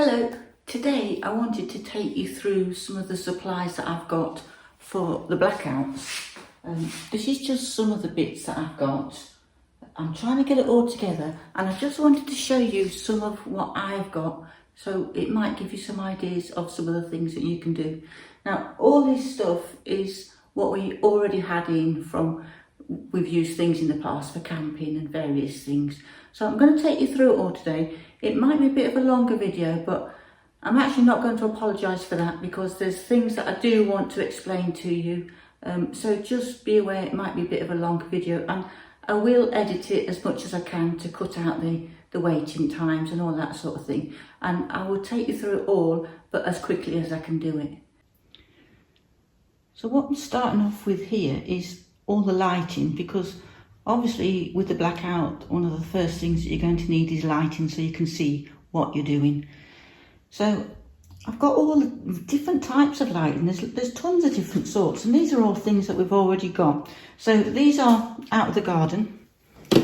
Hello, today I wanted to take you through some of the supplies that I've got for the blackouts. This is just some of the bits that I've got. I'm trying to get it all together and I just wanted to show you some of what I've got, so it might give you some ideas of some of the things that you can do. Now, all this stuff is what we already had in from, we've used things in the past for camping and various things. So I'm going to take you through it all today. It might be a bit of a longer video, but I'm actually not going to apologise for that because there's things that I do want to explain to you. So just be aware it might be a bit of a longer video, and I will edit it as much as I can to cut out the waiting times and all that sort of thing. And I will take you through it all, but as quickly as I can do it. So what I'm starting off with here is all the lighting, because obviously with the blackout, one of the first things that you're going to need is lighting so you can see what you're doing. So I've got all the different types of lighting. There's tons of different sorts, and these are all things that we've already got. So these are out of the garden.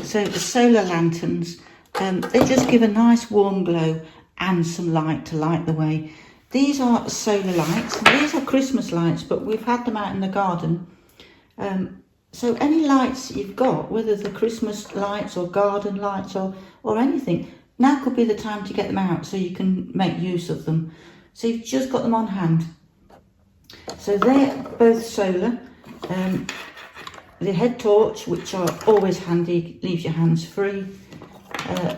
So the solar lanterns, they just give a nice warm glow and some light to light the way. These are solar lights. These are Christmas lights, but we've had them out in the garden. So any lights you've got, whether they're Christmas lights or garden lights or anything, now could be the time to get them out so you can make use of them. So you've just got them on hand. So they're both solar. The head torch, which are always handy, leaves your hands free.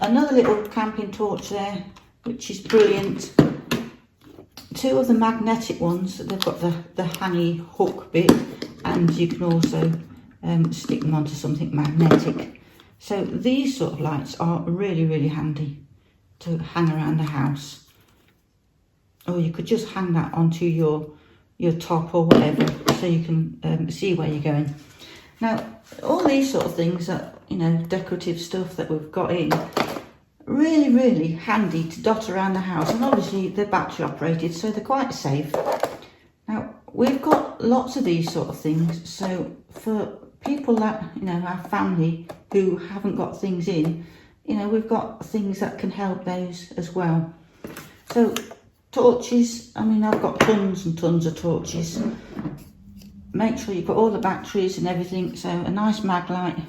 Another little camping torch there, which is brilliant. Two of the magnetic ones, they've got the hangy hook bit, and you can also stick them onto something magnetic. So these sort of lights are really, really handy to hang around the house. Or you could just hang that onto your top or whatever, so you can see where you're going. Now, all these sort of things that, you know, decorative stuff that we've got in, really, really handy to dot around the house. And obviously they're battery operated, so they're quite safe. Now, we've got lots of these sort of things, so for people that, you know, our family who haven't got things in, you know, we've got things that can help those as well. So torches, I mean, I've got tons and tons of torches. Make sure you've got all the batteries and everything. So a nice mag light.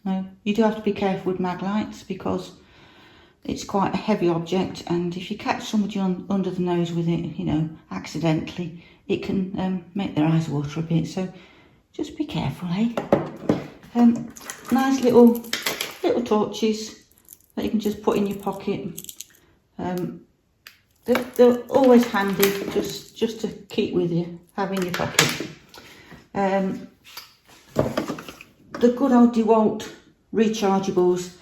Now, you do have to be careful with mag lights because it's quite a heavy object, and if you catch somebody under the nose with it, you know, accidentally, it can make their eyes water a bit. So just be careful, eh? Nice little torches that you can just put in your pocket. They're always handy just to keep with you, have in your pocket. The good old DeWalt rechargeables,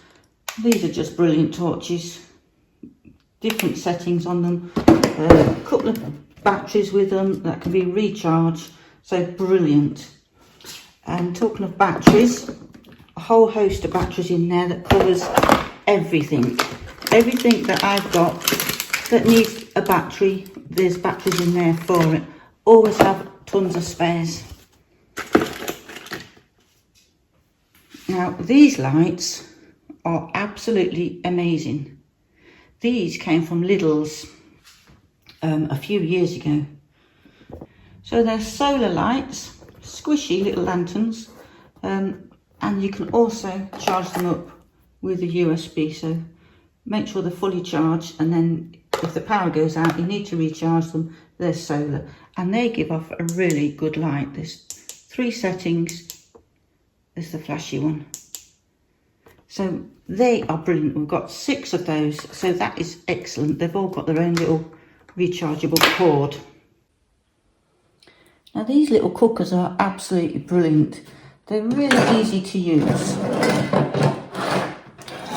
these are just brilliant torches. Different settings on them, a couple of batteries with them that can be recharged, so brilliant. And talking of batteries, a whole host of batteries in there that covers everything that I've got that needs a battery. There's batteries in there for it. Always have tons of spares. Now, these lights are absolutely amazing. These came from Lidl's a few years ago. So they're solar lights, squishy little lanterns, and you can also charge them up with a USB. So make sure they're fully charged, and then if the power goes out, you need to recharge them. They're solar, and they give off a really good light. There's 3 settings. There's the flashy one. So they are brilliant. We've got 6 of those, so that is excellent. They've all got their own little rechargeable cord. Now, these little cookers are absolutely brilliant. They're really easy to use.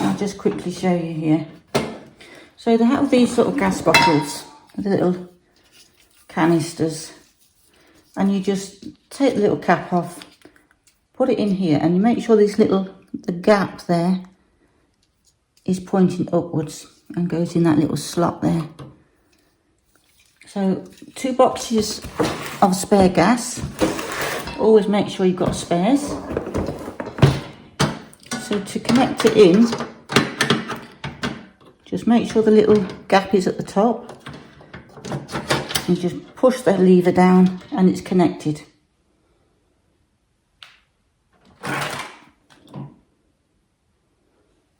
I'll just quickly show you here. So they have these sort of gas bottles, the little canisters, and you just take the little cap off, put it in here, and you make sure the gap there is pointing upwards and goes in that little slot there. So 2 boxes of spare gas. Always make sure you've got spares. So to connect it in, just make sure the little gap is at the top. You just push the lever down and it's connected.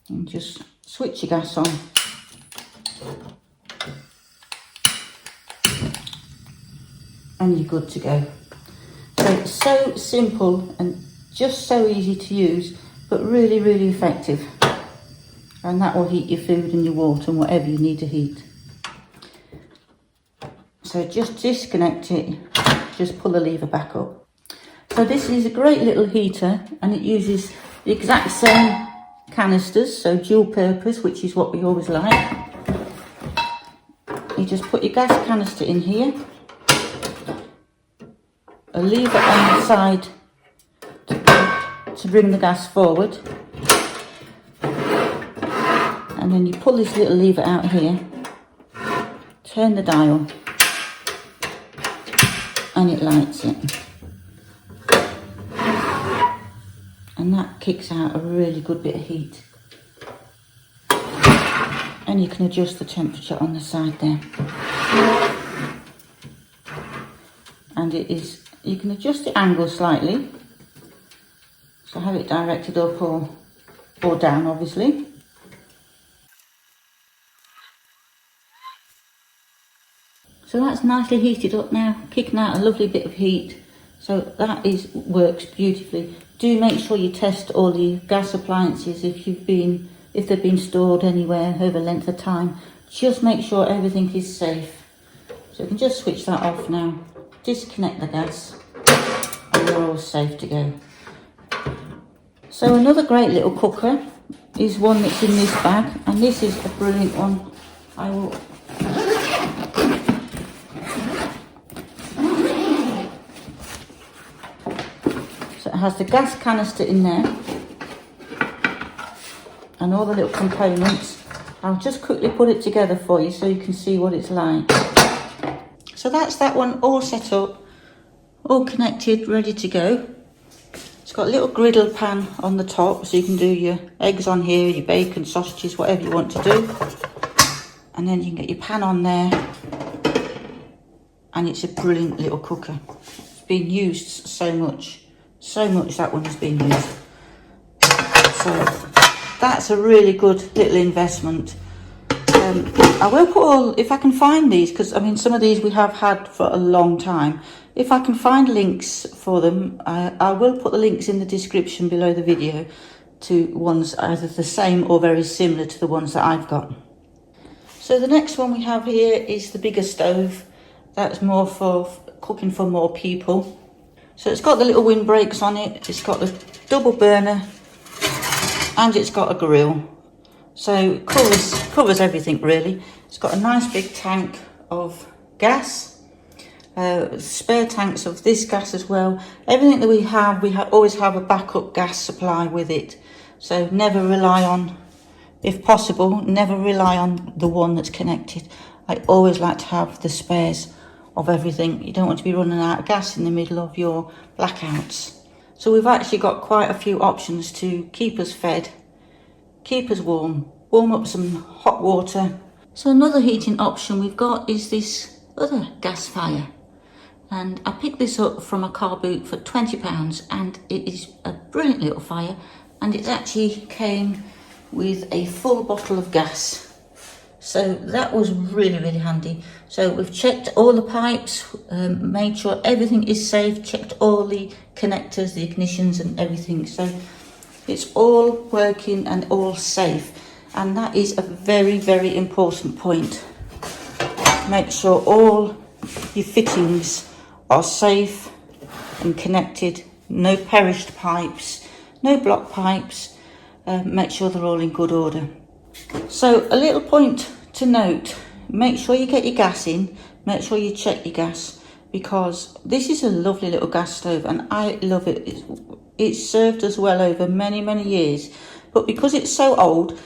And just switch your gas on. And you're good to go. So it's so simple and just so easy to use, but really, really effective. And that will heat your food and your water and whatever you need to heat. So just disconnect it, just pull the lever back up. So this is a great little heater and it uses the exact same canisters, so dual purpose, which is what we always like. You just put your gas canister in here, a lever on the side to bring the gas forward, and then you pull this little lever out here, turn the dial, and it lights it. And that kicks out a really good bit of heat. And you can adjust the temperature on the side there. And you can adjust the angle slightly. So have it directed up or down, obviously. So that's nicely heated up now, kicking out a lovely bit of heat. So that works beautifully. Do make sure you test all the gas appliances if they've been stored anywhere over a length of time. Just make sure everything is safe. So you can just switch that off now, disconnect the gas, and you're all safe to go. So another great little cooker is one that's in this bag, and this is a brilliant one. So it has the gas canister in there and all the little components. I'll just quickly put it together for you so you can see what it's like. So that's that one all set up, all connected, ready to go. It's got a little griddle pan on the top so you can do your eggs on here, your bacon, sausages, whatever you want to do. And then you can get your pan on there. And it's a brilliant little cooker. It's been used so much that one has been used. So that's a really good little investment. I will put if I can find these, because I mean some of these we have had for a long time. If I can find links for them, I will put the links in the description below the video to ones either the same or very similar to the ones that I've got. So the next one we have here is the bigger stove. That's more for cooking for more people. So it's got the little windbreaks on it, it's got the double burner, and it's got a grill. So it covers everything really. It's got a nice big tank of gas, spare tanks of this gas as well. Everything that we always have a backup gas supply with it. So never rely on, if possible, never rely on the one that's connected. I always like to have the spares of everything. You don't want to be running out of gas in the middle of your blackouts. So we've actually got quite a few options to keep us fed, keep us warm up some hot water. So another heating option we've got is this other gas fire. And I picked this up from a car boot for £20 and it is a brilliant little fire, and it actually came with a full bottle of gas. So that was really, really handy. So we've checked all the pipes, made sure everything is safe, checked all the connectors, the ignitions and everything. So it's all working and all safe. And that is a very, very important point. Make sure all your fittings are safe and connected. No perished pipes, no blocked pipes. Make sure they're all in good order. So a little point to note, make sure you get your gas in, make sure you check your gas, because this is a lovely little gas stove and I love it. It's served us well over many, many years, but because it's so old,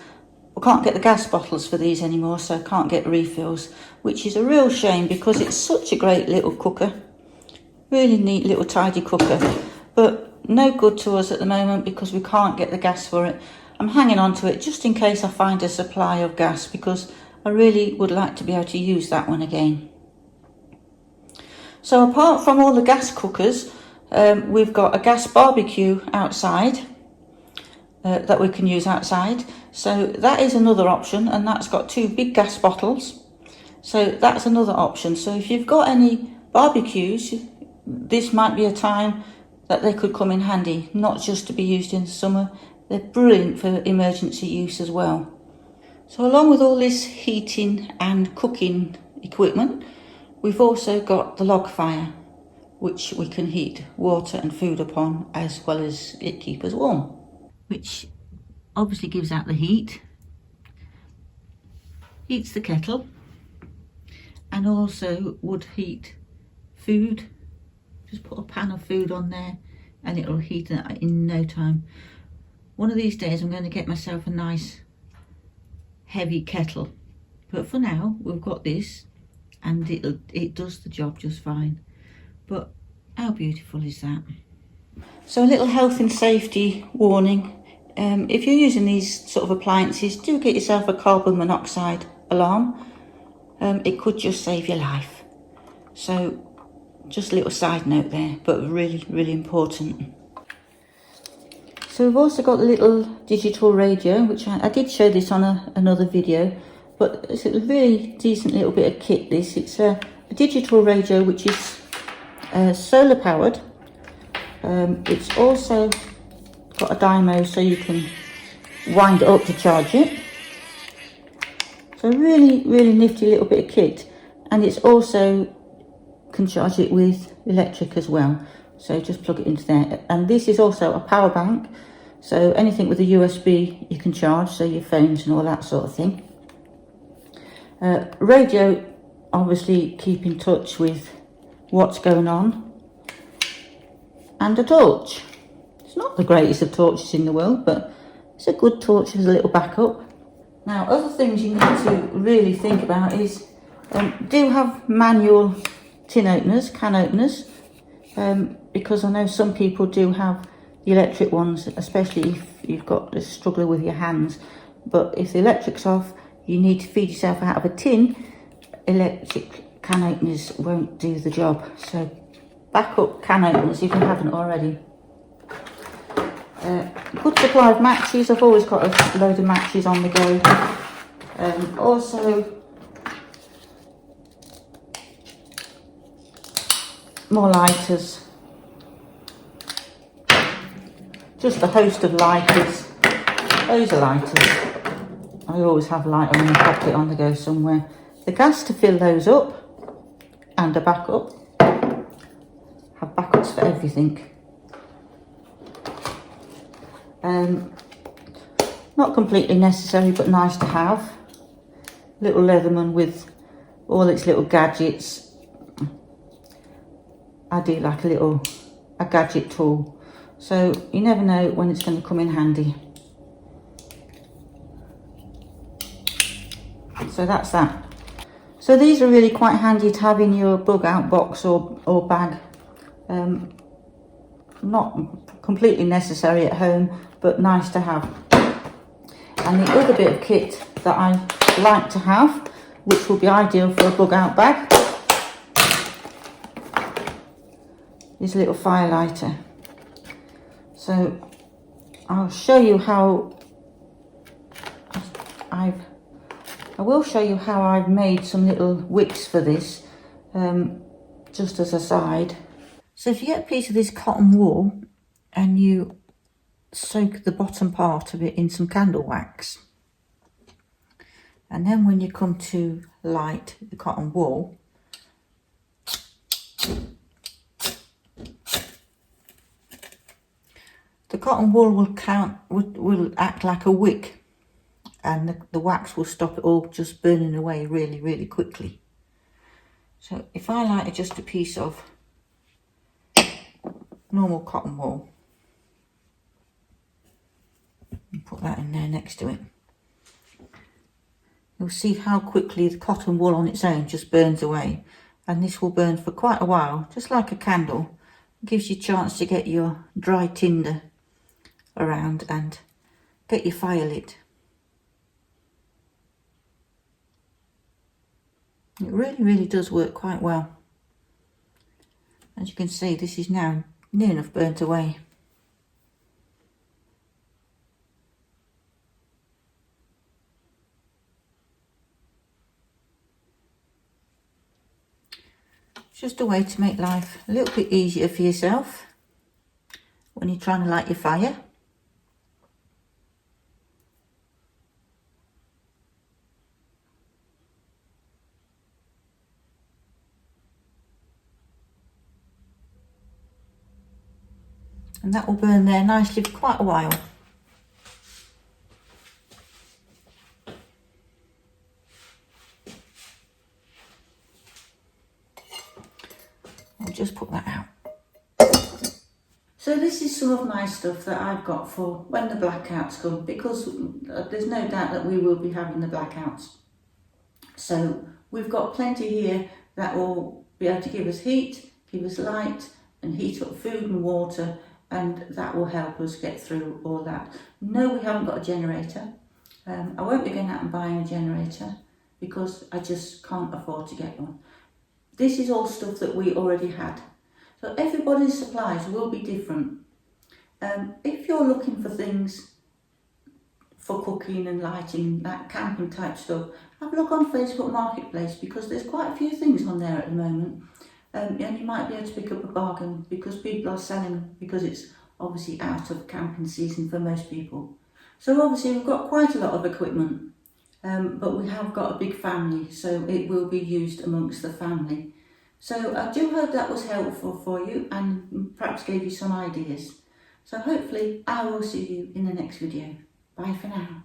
we can't get the gas bottles for these anymore, so I can't get refills, which is a real shame because it's such a great little cooker. Really neat little tidy cooker, but no good to us at the moment because we can't get the gas for it. I'm hanging on to it just in case I find a supply of gas, because I really would like to be able to use that one again. So apart from all the gas cookers, we've got a gas barbecue outside that we can use outside. So that is another option, and that's got 2 big gas bottles. So that's another option. So if you've got any barbecues, this might be a time that they could come in handy, not just to be used in the summer. They're brilliant for emergency use as well. So along with all this heating and cooking equipment, we've also got the log fire, which we can heat water and food upon, as well as it keep us warm, which obviously gives out the heat, heats the kettle, and also would heat food. Just put a pan of food on there and it'll heat it in no time. One of these days I'm going to get myself a nice heavy kettle, but for now we've got this and it does the job just fine. But how beautiful is that? So a little health and safety warning. If you're using these sort of appliances, do get yourself a carbon monoxide alarm. It could just save your life. So just a little side note there, but really, really important. So we've also got the little digital radio, which I did show this on another video, but it's a really decent little bit of kit this. It's a digital radio which is solar powered. It's also got a dynamo so you can wind it up to charge it. So really, really nifty little bit of kit, and it's also can charge it with electric as well. So just plug it into there, and this is also a power bank. So anything with a USB you can charge, so your phones and all that sort of thing. Radio, obviously keep in touch with what's going on, and a torch. It's not the greatest of torches in the world, but it's a good torch as a little backup. Now, other things you need to really think about is do have manual tin openers, can openers, because I know some people do have the electric ones, especially if you've got a struggle with your hands. But if the electric's off, you need to feed yourself out of a tin. Electric can openers won't do the job. So backup can openers if you haven't already. Good supply of matches. I've always got a load of matches on the go. Also more lighters. Just a host of lighters. Those are lighters. I always have a lighter in my pocket on the go somewhere. The gas to fill those up, and a backup. Have backups for everything. Not completely necessary, but nice to have. Little Leatherman with all its little gadgets. I do like a gadget tool. So you never know when it's going to come in handy. So that's that. So these are really quite handy to have in your bug out box or bag. Not completely necessary at home, but nice to have. And the other bit of kit that I like to have, which will be ideal for a bug out bag, is a little fire lighter. So I'll show you how I will show you how I've made some little wicks for this, just as a side. So if you get a piece of this cotton wool and you soak the bottom part of it in some candle wax, and then when you come to light the cotton wool, the cotton wool will act like a wick, and the wax will stop it all just burning away really, really quickly. So if I light just a piece of normal cotton wool and put that in there next to it, you'll see how quickly the cotton wool on its own just burns away, and this will burn for quite a while, just like a candle. It gives you a chance to get your dry tinder around and get your fire lit. It really, really does work quite well. As you can see, this is now near enough burnt away. It's just a way to make life a little bit easier for yourself when you're trying to light your fire. And that will burn there nicely for quite a while. I'll just put that out. So this is some of my stuff that I've got for when the blackouts come, because there's no doubt that we will be having the blackouts. So we've got plenty here that will be able to give us heat, give us light, and heat up food and water, and that will help us get through all that. No, we haven't got a generator. I won't be going out and buying a generator because I just can't afford to get one. This is all stuff that we already had. So everybody's supplies will be different. If you're looking for things for cooking and lighting, that camping type stuff, have a look on Facebook Marketplace, because there's quite a few things on there at the moment. And you might be able to pick up a bargain because people are selling them, because it's obviously out of camping season for most people. So obviously we've got quite a lot of equipment, but we have got a big family, so it will be used amongst the family. So I do hope that was helpful for you and perhaps gave you some ideas. So hopefully I will see you in the next video. Bye for now.